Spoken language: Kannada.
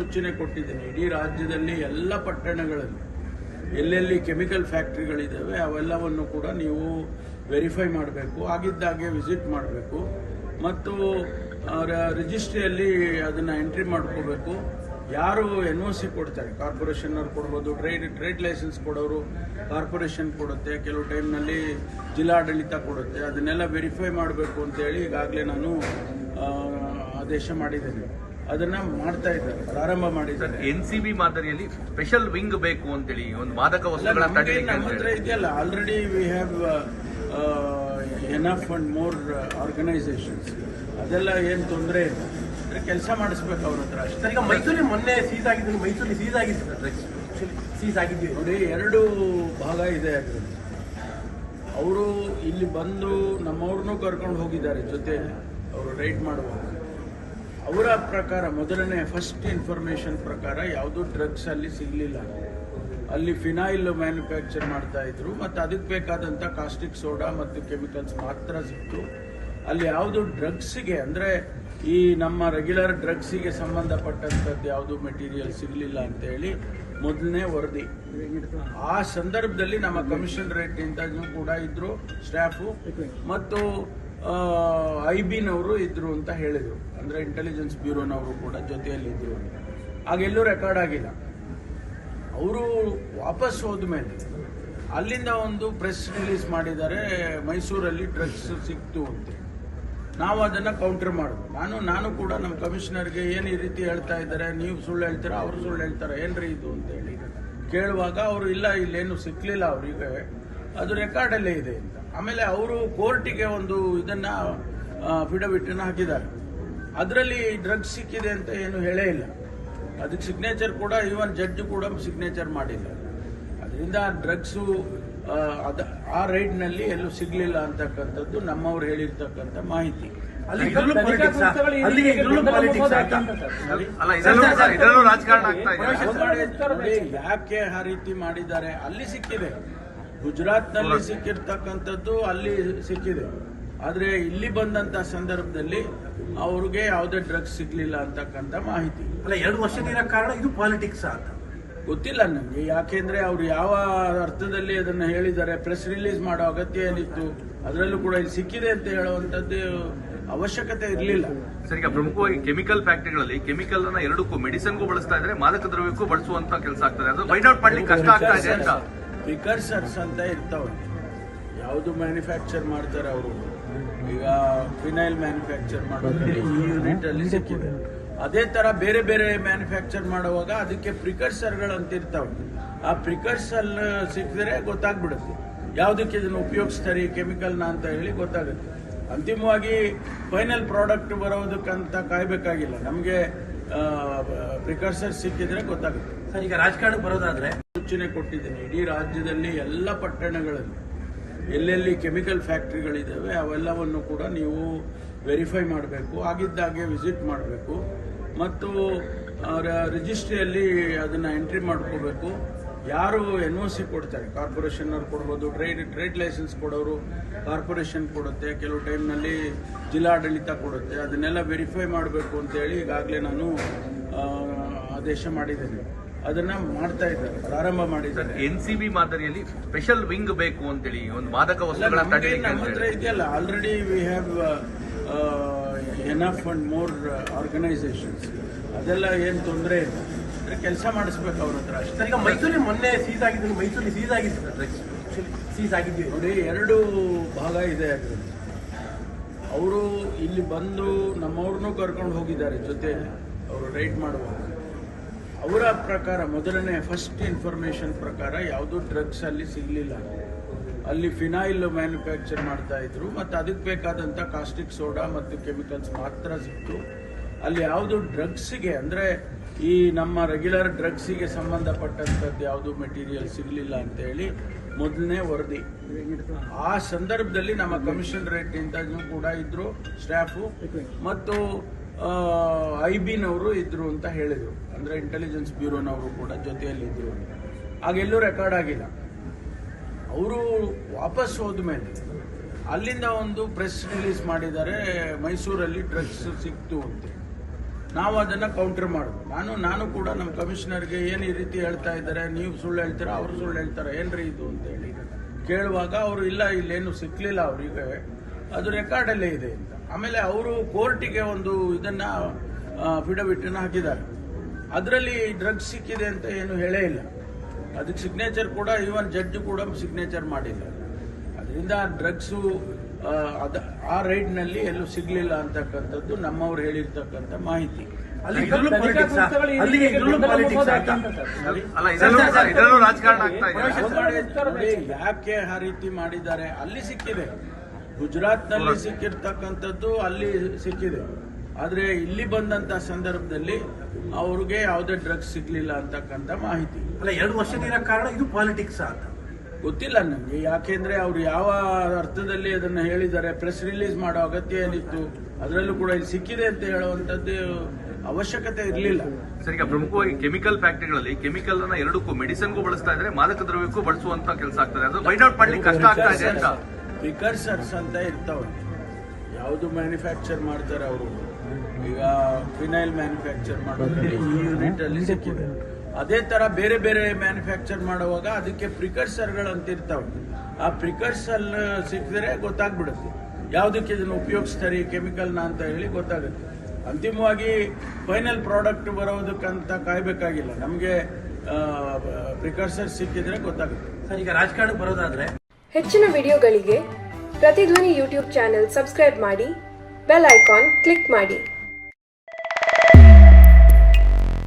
ಸೂಚನೆ ಕೊಟ್ಟಿದ್ದೀನಿ. ಇಡೀ ರಾಜ್ಯದಲ್ಲಿ ಎಲ್ಲ ಪಟ್ಟಣಗಳಲ್ಲಿ ಎಲ್ಲೆಲ್ಲಿ ಕೆಮಿಕಲ್ ಫ್ಯಾಕ್ಟ್ರಿಗಳಿದ್ದಾವೆ ಅವೆಲ್ಲವನ್ನು ಕೂಡ ನೀವು ವೆರಿಫೈ ಮಾಡಬೇಕು, ಆಗಿದ್ದಾಗೆ ವಿಸಿಟ್ ಮಾಡಬೇಕು ಮತ್ತು ರಿಜಿಸ್ಟ್ರಿಯಲ್ಲಿ ಅದನ್ನು ಎಂಟ್ರಿ ಮಾಡ್ಕೋಬೇಕು. ಯಾರು NOC ಕೊಡ್ತಾರೆ, ಕಾರ್ಪೊರೇಷನ್ನವ್ರು ಕೊಡ್ಬೋದು, ಟ್ರೇಡ್ ಲೈಸೆನ್ಸ್ ಕೊಡೋರು ಕಾರ್ಪೊರೇಷನ್ ಕೊಡುತ್ತೆ, ಕೆಲವು ಟೈಮ್ನಲ್ಲಿ ಜಿಲ್ಲಾಡಳಿತ ಕೊಡುತ್ತೆ. ಅದನ್ನೆಲ್ಲ ವೆರಿಫೈ ಮಾಡಬೇಕು ಅಂತೇಳಿ ಈಗಾಗಲೇ ನಾನು ಆದೇಶ ಮಾಡಿದ್ದೇನೆ. ಅದನ್ನ ಮಾಡ್ತಾ ಇದ್ದಾರೆ, ಪ್ರಾರಂಭ ಮಾಡಿದ್ದಾರೆ. NCB ಮಾದರಿಯಲ್ಲಿ ಸ್ಪೆಷಲ್ ವಿಂಗ್ ಬೇಕು ಅಂತೇಳಿ ಒಂದು ಮಾದಕ ವಸ್ತುಗಳ ನಮ್ಮ ಹತ್ರ ಇದೆಯಲ್ಲ, already we have enough and more organisations. ಅದೆಲ್ಲ ಏನು ತೊಂದರೆ ಇಲ್ಲ, ಕೆಲಸ ಮಾಡಿಸ್ಬೇಕು ಅವ್ರ ಹತ್ರ ಅಷ್ಟೇ. ಈಗ ಮೈಸೂರಲ್ಲಿ ಮೊನ್ನೆ ಸೀಸ್ ಆಗಿದ್ದು, ಮೈಸೂರಲ್ಲಿ ಸೀಸ್ ಆಗಿದ್ದು ಡ್ರಗ್ಸ್ ಸೀಸ್ ಆಗಿದ್ದೀವಿ ನೋಡಿ, ಎರಡು ಭಾಗ ಇದೆ ಅದರಲ್ಲಿ. ಅವರು ಇಲ್ಲಿ ಬಂದು ನಮ್ಮವ್ರನ್ನೂ ಕರ್ಕೊಂಡು ಹೋಗಿದ್ದಾರೆ ಜೊತೆಯಲ್ಲಿ, ಅವರು ರೈಡ್ ಮಾಡುವಾಗ. ಅವರ ಪ್ರಕಾರ ಮೊದಲನೇ ಫಸ್ಟ್ ಇನ್ಫಾರ್ಮೇಶನ್ ಪ್ರಕಾರ ಯಾವುದೂ ಡ್ರಗ್ಸ್ ಅಲ್ಲಿ ಸಿಗಲಿಲ್ಲ. ಅಲ್ಲಿ ಫಿನೈಲ್ ಮ್ಯಾನುಫ್ಯಾಕ್ಚರ್ ಮಾಡ್ತಾ ಇದ್ರು ಮತ್ತು ಅದಕ್ಕೆ ಬೇಕಾದಂಥ ಕಾಸ್ಟಿಕ್ ಸೋಡಾ ಮತ್ತು ಕೆಮಿಕಲ್ಸ್ ಮಾತ್ರ ಸಿಕ್ತು. ಅಲ್ಲಿ ಯಾವುದು ಡ್ರಗ್ಸಿಗೆ ಅಂದರೆ ಈ ನಮ್ಮ ರೆಗ್ಯುಲರ್ ಡ್ರಗ್ಸಿಗೆ ಸಂಬಂಧಪಟ್ಟಂಥದ್ದು ಯಾವುದು ಮೆಟೀರಿಯಲ್ ಸಿಗಲಿಲ್ಲ ಅಂತೇಳಿ ಮೊದಲನೇ ವರದಿ. ಆ ಸಂದರ್ಭದಲ್ಲಿ ನಮ್ಮ ಕಮಿಷನರೇಟ್ನಿಂದ ಕೂಡ ಇದ್ರು ಸ್ಟಾಫು ಮತ್ತು IB-ನವರು ಇದ್ರು ಅಂತ ಹೇಳಿದರು. ಅಂದರೆ ಇಂಟೆಲಿಜೆನ್ಸ್ ಬ್ಯೂರೋನವರು ಕೂಡ ಜೊತೆಯಲ್ಲಿದ್ದರು. ಆಗೆಲ್ಲೂ ರೆಕಾರ್ಡ್ ಆಗಿಲ್ಲ. ಅವರು ವಾಪಸ್ ಹೋದ್ಮೇಲೆ ಅಲ್ಲಿಂದ ಒಂದು ಪ್ರೆಸ್ ರಿಲೀಸ್ ಮಾಡಿದ್ದಾರೆ, ಮೈಸೂರಲ್ಲಿ ಡ್ರಗ್ಸ್ ಸಿಕ್ತು ಅಂತ. ನಾವು ಅದನ್ನು ಕೌಂಟರ್ ಮಾಡೋದು. ನಾನು ಕೂಡ ನಮ್ಮ ಕಮಿಷನರ್ಗೆ ಏನು ಈ ರೀತಿ ಹೇಳ್ತಾ ಇದ್ದಾರೆ, ನೀವು ಸುಳ್ಳು ಹೇಳ್ತೀರಾ, ಅವರು ಸುಳ್ಳು ಹೇಳ್ತಾರೆ, ಏನ್ರಿ ಇದು ಅಂತೇಳಿ ಕೇಳುವಾಗ ಅವರು ಇಲ್ಲ, ಇಲ್ಲೇನು ಸಿಕ್ಕಲಿಲ್ಲ ಅವರಿಗೆ, ಅದು ರೆಕಾರ್ಡಲ್ಲೇ ಇದೆ ಅಂತ. ಆಮೇಲೆ ಅವರು ಕೋರ್ಟಿಗೆ ಒಂದು ಇದನ್ನು ಅಫಿಡವಿಟನ್ನು ಹಾಕಿದ್ದಾರೆ. ಅದರಲ್ಲಿ ಡ್ರಗ್ಸ್ ಸಿಕ್ಕಿದೆ ಅಂತ ಏನು ಹೇಳೇ ಇಲ್ಲ. ಅದಕ್ಕೆ ಸಿಗ್ನೇಚರ್ ಕೂಡ ಈವನ್ ಜಡ್ಜ್ ಕೂಡ ಸಿಗ್ನೇಚರ್ ಮಾಡಿಲ್ಲ. ಅದರಿಂದ ಡ್ರಗ್ಸು ಆ ರೈಡ್ನಲ್ಲಿ ಎಲ್ಲೂ ಸಿಗಲಿಲ್ಲ ಅಂತಕ್ಕಂಥದ್ದು ನಮ್ಮವ್ರು ಹೇಳಿರ್ತಕ್ಕಂಥ ಮಾಹಿತಿ. ಯಾಕೆ ಆ ರೀತಿ ಮಾಡಿದ್ದಾರೆ, ಅಲ್ಲಿ ಸಿಕ್ಕಿದೆ. ಗುಜರಾತ್ನಲ್ಲಿ ಸಿಕ್ಕಿರ್ತಕ್ಕಂಥದ್ದು ಅಲ್ಲಿ ಸಿಕ್ಕಿದೆ. ಆದರೆ ಇಲ್ಲಿ ಬಂದಂತ ಸಂದರ್ಭದಲ್ಲಿ ಅವ್ರಿಗೆ ಯಾವುದೇ ಡ್ರಗ್ಸ್ ಸಿಗ್ಲಿಲ್ಲ ಅಂತಕ್ಕಂಥ ಮಾಹಿತಿ. ಅಲ್ಲ, 2 ವರ್ಷದ ಕಾರಣ ಇದು ಪಾಲಿಟಿಕ್ಸ್ ಅಂತ ಗೊತ್ತಿಲ್ಲ ನನಗೆ. ಯಾಕೆಂದ್ರೆ ಅವ್ರು ಯಾವ ಅರ್ಥದಲ್ಲಿ ಅದನ್ನ ಹೇಳಿದ್ದಾರೆ, ಪ್ರೆಸ್ ರಿಲೀಸ್ ಮಾಡೋ ಅಗತ್ಯ ಏನಿತ್ತು, ಅದರಲ್ಲೂ ಕೂಡ ಇಲ್ಲಿ ಸಿಕ್ಕಿದೆ ಅಂತ ಹೇಳುವಂತದ್ದು ಅವಶ್ಯಕತೆ ಇರಲಿಲ್ಲ. ಸರ್, ಈಗ ಪ್ರಮುಖವಾಗಿ ಕೆಮಿಕಲ್ ಫ್ಯಾಕ್ಟರಿಗಳಲ್ಲಿ ಕೆಮಿಕಲ್ ಅನ್ನ ಎರಡಕ್ಕೂ ಮೆಡಿಸಿನ್ಗೂ ಬಳಸ್ತಾ ಇದ್ರೆ, ಮಾದಕ ದ್ರವ್ಯಕ್ಕೂ ಬಳಸುವಂತ ಕೆಲಸ ಆಗ್ತದೆ. ಅದು ಫೈಂಡ್ ಔಟ್ ಮಾಡ್ಲಿಕ್ಕೆ ಕಷ್ಟ ಆಗ್ತಾ ಇದೆ ಅಂತ. ಪ್ರಿಕರ್ಸರ್ಸ್ ಅಂತ ಇರ್ತಾವೆ, ಯಾವುದು ಮ್ಯಾನುಫ್ಯಾಕ್ಚರ್ ಮಾಡ್ತಾರೆ ಅವರು. ಈಗ ಫಿನೈಲ್ ಮ್ಯಾನುಫ್ಯಾಕ್ಚರ್ ಮಾಡೋದ್ರಲ್ಲಿ ಈ ಯೂನಿಟ್ ಅಲ್ಲಿ ಸಿಕ್ಕಿದೆ. ಅದೇ ತರ ಬೇರೆ ಬೇರೆ ಮ್ಯಾನುಫ್ಯಾಕ್ಚರ್ ಮಾಡುವಾಗ ಅದಕ್ಕೆ ಪ್ರಿಕರ್ಸರ್ಗಳು ಅಂತ ಇರ್ತಾವೆ. ಆ ಪ್ರಿಕರ್ಸರ್ ಸಿಕ್ಕಿದ್ರೆ ಗೊತ್ತಾಗ್ಬಿಡುತ್ತೆ ಯಾವುದಕ್ಕೆ ಇದನ್ನು ಉಪಯೋಗಿಸ್ತಾರೆ ಈ ಕೆಮಿಕಲ್ನ ಅಂತ ಹೇಳಿ ಗೊತ್ತಾಗುತ್ತೆ. ಅಂತಿಮವಾಗಿ ಫೈನಲ್ ಪ್ರಾಡಕ್ಟ್ ಬರೋದಕ್ಕಂತ ಕಾಯ್ಬೇಕಾಗಿಲ್ಲ, ನಮಗೆ ಪ್ರಿಕರ್ಸರ್ ಸಿಕ್ಕಿದ್ರೆ ಗೊತ್ತಾಗುತ್ತೆ. ಸರ್, ಈಗ ರಾಜಕಾರಣಕ್ಕೆ ಬರೋದಾದ್ರೆ ಸೂಚನೆ ಕೊಟ್ಟಿದ್ದೀನಿ. ಇಡೀ ರಾಜ್ಯದಲ್ಲಿ ಎಲ್ಲ ಪಟ್ಟಣಗಳಲ್ಲಿ ಎಲ್ಲೆಲ್ಲಿ ಕೆಮಿಕಲ್ ಫ್ಯಾಕ್ಟ್ರಿಗಳಿದ್ದಾವೆ ಅವೆಲ್ಲವನ್ನು ಕೂಡ ನೀವು ವೆರಿಫೈ ಮಾಡಬೇಕು, ಆಗಿದ್ದಾಗೆ ವಿಸಿಟ್ ಮಾಡಬೇಕು ಮತ್ತು ರಿಜಿಸ್ಟ್ರಿಯಲ್ಲಿ ಅದನ್ನು ಎಂಟ್ರಿ ಮಾಡ್ಕೋಬೇಕು. ಯಾರು NOC ಕೊಡ್ತಾರೆ, ಕಾರ್ಪೊರೇಷನ್ನವ್ರು ಕೊಡ್ಬೋದು, ಟ್ರೇಡ್ ಲೈಸೆನ್ಸ್ ಕೊಡೋರು ಕಾರ್ಪೊರೇಷನ್ ಕೊಡುತ್ತೆ, ಕೆಲವು ಟೈಮ್ನಲ್ಲಿ ಜಿಲ್ಲಾಡಳಿತ ಕೊಡುತ್ತೆ. ಅದನ್ನೆಲ್ಲ ವೆರಿಫೈ ಮಾಡಬೇಕು ಅಂತೇಳಿ ಈಗಾಗಲೇ ನಾನು ಆದೇಶ ಮಾಡಿದ್ದೇನೆ. ಅದನ್ನ ಮಾಡ್ತಾ ಇದ್ದಾರೆ, ಪ್ರಾರಂಭ ಮಾಡಿದ್ದಾರೆ. NCB ಮಾದರಿಯಲ್ಲಿ ಸ್ಪೆಷಲ್ ವಿಂಗ್ ಬೇಕು ಅಂತೇಳಿ ಒಂದು ಮಾದಕ ವಸ್ತುಗಳ ನಮ್ಮ ಹತ್ರ ಇದೆಯಲ್ಲ, already we have enough and more organisations. ಅದೆಲ್ಲ ಏನು ತೊಂದರೆ ಇಲ್ಲ, ಕೆಲಸ ಮಾಡಿಸ್ಬೇಕು ಅವ್ರ ಹತ್ರ ಅಷ್ಟೇ. ಈಗ ಮೈಸೂರಲ್ಲಿ ಮೊನ್ನೆ ಸೀಸ್ ಆಗಿದ್ದು, ಮೈಸೂರಲ್ಲಿ ಸೀಸ್ ಆಗಿದ್ದು ಡ್ರಗ್ಸ್ ಸೀಸ್ ಆಗಿದ್ದೀವಿ ನೋಡಿ, ಎರಡು ಭಾಗ ಇದೆ ಅದರಲ್ಲಿ. ಅವರು ಇಲ್ಲಿ ಬಂದು ನಮ್ಮವ್ರನ್ನೂ ಕರ್ಕೊಂಡು ಹೋಗಿದ್ದಾರೆ ಜೊತೆಯಲ್ಲಿ, ಅವರು ರೈಡ್ ಮಾಡುವಾಗ. ಅವರ ಪ್ರಕಾರ ಮೊದಲನೇ ಫಸ್ಟ್ ಇನ್ಫಾರ್ಮೇಶನ್ ಪ್ರಕಾರ ಯಾವುದೂ ಡ್ರಗ್ಸ್ ಅಲ್ಲಿ ಸಿಗಲಿಲ್ಲ. ಅಲ್ಲಿ ಫಿನೈಲ್ ಮ್ಯಾನುಫ್ಯಾಕ್ಚರ್ ಮಾಡ್ತಾ ಇದ್ರು ಮತ್ತು ಅದಕ್ಕೆ ಬೇಕಾದಂಥ ಕಾಸ್ಟಿಕ್ ಸೋಡಾ ಮತ್ತು ಕೆಮಿಕಲ್ಸ್ ಮಾತ್ರ ಸಿಕ್ತು. ಅಲ್ಲಿ ಯಾವುದು ಡ್ರಗ್ಸಿಗೆ ಅಂದರೆ ಈ ನಮ್ಮ ರೆಗ್ಯುಲರ್ ಡ್ರಗ್ಸಿಗೆ ಸಂಬಂಧಪಟ್ಟಂಥದ್ದು ಯಾವುದು ಮೆಟೀರಿಯಲ್ ಸಿಗಲಿಲ್ಲ ಅಂತೇಳಿ ಮೊದಲನೇ ವರದಿ. ಆ ಸಂದರ್ಭದಲ್ಲಿ ನಮ್ಮ ಕಮಿಷನರೇಟ್ನಿಂದ ಕೂಡ ಇದ್ರು ಸ್ಟಾಫು ಮತ್ತು IB-ನವರು ಇದ್ರು ಅಂತ ಹೇಳಿದರು. ಅಂದರೆ ಇಂಟೆಲಿಜೆನ್ಸ್ ಬ್ಯೂರೋನವರು ಕೂಡ ಜೊತೆಯಲ್ಲಿದ್ದರು. ಆಗೆಲ್ಲೂ ರೆಕಾರ್ಡ್ ಆಗಿಲ್ಲ. ಅವರು ವಾಪಸ್ ಹೋದ್ಮೇಲೆ ಅಲ್ಲಿಂದ ಒಂದು ಪ್ರೆಸ್ ರಿಲೀಸ್ ಮಾಡಿದ್ದಾರೆ, ಮೈಸೂರಲ್ಲಿ ಡ್ರಗ್ಸ್ ಸಿಕ್ತು ಅಂತ. ನಾವು ಅದನ್ನು ಕೌಂಟರ್ ಮಾಡೋದು. ನಾನು ಕೂಡ ನಮ್ಮ ಕಮಿಷನರ್ಗೆ ಏನು ಈ ರೀತಿ ಹೇಳ್ತಾ ಇದ್ದಾರೆ, ನೀವು ಸುಳ್ಳು ಹೇಳ್ತೀರಾ, ಅವರು ಸುಳ್ಳು ಹೇಳ್ತಾರೆ, ಏನ್ರಿ ಇದು ಅಂತ ಹೇಳಿ ಕೇಳುವಾಗ ಅವರು ಇಲ್ಲ ಇಲ್ಲೇನು ಸಿಕ್ಕಲಿಲ್ಲ ಅವರಿಗೆ, ಅದು ರೆಕಾರ್ಡಲ್ಲೇ ಇದೆ ಅಂತ. ಆಮೇಲೆ ಅವರು ಕೋರ್ಟಿಗೆ ಒಂದು ಇದನ್ನ ಅಫಿಡವಿಟನ್ನು ಹಾಕಿದ್ದಾರೆ, ಅದರಲ್ಲಿ ಡ್ರಗ್ಸ್ ಸಿಕ್ಕಿದೆ ಅಂತ ಏನು ಹೇಳೇ ಇಲ್ಲ. ಅದಕ್ಕೆ ಸಿಗ್ನೇಚರ್ ಕೂಡ ಈವನ್ ಜಡ್ಜ್ ಕೂಡ ಸಿಗ್ನೇಚರ್ ಮಾಡಿಲ್ಲ. ಅದರಿಂದ ಡ್ರಗ್ಸು ಆ ರೈಡ್ನಲ್ಲಿ ಎಲ್ಲೂ ಸಿಗಲಿಲ್ಲ ಅಂತಕ್ಕಂಥದ್ದು ನಮ್ಮವ್ರು ಹೇಳಿರ್ತಕ್ಕಂಥ ಮಾಹಿತಿ. ಅಲ್ಲಿ ಇದ್ರಲ್ಲೂ politics ಆ? ಅಲ್ಲಿಗೆ ಇದ್ರಲ್ಲೂ politics ಆ? ಅಲ್ಲ ಇದರಲ್ಲೂ ರಾಜಕಾರಣ ಆಗ್ತಾ ಇದೆ. ನೋಡಿ, ಯಾಕೆ ಆ ರೀತಿ ಮಾಡಿದ್ದಾರೆ, ಅಲ್ಲಿ ಸಿಕ್ಕಿದೆ, ಗುಜರಾತ್ನಲ್ಲಿ ಸಿಕ್ಕಿರ್ತಕ್ಕಂಥದ್ದು ಅಲ್ಲಿ ಸಿಕ್ಕಿದೆ, ಆದರೆ ಇಲ್ಲಿ ಬಂದಂತ ಸಂದರ್ಭದಲ್ಲಿ ಅವ್ರಿಗೆ ಯಾವುದೇ ಡ್ರಗ್ಸ್ ಸಿಗ್ಲಿಲ್ಲ ಅಂತಕ್ಕಂಥ ಮಾಹಿತಿ. ಅಲ್ಲ 2 ವರ್ಷದ ಕಾರಣ ಇದು ಪಾಲಿಟಿಕ್ಸ್ ಅಂತ ಗೊತ್ತಿಲ್ಲ ನನಗೆ, ಯಾಕೆಂದ್ರೆ ಅವ್ರು ಯಾವ ಅರ್ಥದಲ್ಲಿ ಅದನ್ನು ಹೇಳಿದ್ದಾರೆ, ಪ್ರೆಸ್ ರಿಲೀಸ್ ಮಾಡೋ ಅಗತ್ಯ ಏನಿತ್ತು, ಅದರಲ್ಲೂ ಕೂಡ ಇಲ್ಲಿ ಸಿಕ್ಕಿದೆ ಅಂತ ಹೇಳುವಂಥದ್ದು ಅವಶ್ಯಕತೆ ಇರಲಿಲ್ಲ. ಸರ್, ಈಗ ಪ್ರಮುಖವಾಗಿ ಕೆಮಿಕಲ್ ಫ್ಯಾಕ್ಟರಿಗಳಲ್ಲಿ ಕೆಮಿಕಲ್ ಅನ್ನ ಎರಡಕ್ಕೂ ಮೆಡಿಸಿನ್ಗೂ ಬಳಸ್ತಾ ಇದ್ರೆ, ಮಾದಕ ದ್ರವ್ಯಕ್ಕೂ ಬಳಸುವಂತ ಕೆಲಸ ಆಗ್ತದೆ. ಅದು ಫೈಂಡ್ ಔಟ್ ಮಾಡ್ಲಿಕ್ಕೆ ಕಷ್ಟ ಆಗ್ತಾ ಇದೆ ಅಂತ. ಪ್ರಿಕರ್ಸರ್ಸ್ ಅಂತ ಇರ್ತಾವೆ, ಯಾವುದು ಮ್ಯಾನುಫ್ಯಾಕ್ಚರ್ ಮಾಡ್ತಾರೆ ಅವರು. ಈಗ ಫಿನೈಲ್ ಮ್ಯಾನುಫ್ಯಾಕ್ಚರ್ ಮಾಡೋದ್ರಲ್ಲಿ ಈ ಯೂನಿಟ್ ಅಲ್ಲಿ ಸಿಕ್ಕಿದೆ. ಅದೇ ತರ ಬೇರೆ ಬೇರೆ ಮ್ಯಾನುಫ್ಯಾಕ್ಚರ್ ಮಾಡುವಾಗ ಅದಕ್ಕೆ ಪ್ರಿಕರ್ಸರ್ಗಳು ಅಂತ ಇರ್ತಾವೆ. ಆ ಪ್ರಿಕರ್ಸರ್ ಸಿಕ್ಕಿದ್ರೆ ಗೊತ್ತಾಗ್ಬಿಡುತ್ತೆ ಯಾವುದಕ್ಕೆ ಇದನ್ನು ಉಪಯೋಗಿಸ್ತಾರೆ ಕೆಮಿಕಲ್ನ ಅಂತ ಹೇಳಿ ಗೊತ್ತಾಗುತ್ತೆ. ಅಂತಿಮವಾಗಿ ಫೈನಲ್ ಪ್ರಾಡಕ್ಟ್ ಬರೋದಕ್ಕಂತ ಕಾಯ್ಬೇಕಾಗಿಲ್ಲ, ನಮಗೆ ಪ್ರಿಕರ್ಸರ್ ಸಿಕ್ಕಿದ್ರೆ ಗೊತ್ತಾಗುತ್ತೆ. ಸರ್, ಈಗ ರಾಜಕಾರಣಕ್ಕೆ ಬರೋದಾದ್ರೆ ಹೆಚ್ಚಿನ ವಿಡಿಯೋಗಳಿಗೆ ಪ್ರತಿಧ್ವನಿ ಯೂಟ್ಯೂಬ್ ಚಾನೆಲ್ ಸಬ್ಸ್ಕ್ರೈಬ್ ಮಾಡಿ, ಬೆಲ್ ಐಕಾನ್ ಕ್ಲಿಕ್ ಮಾಡಿ.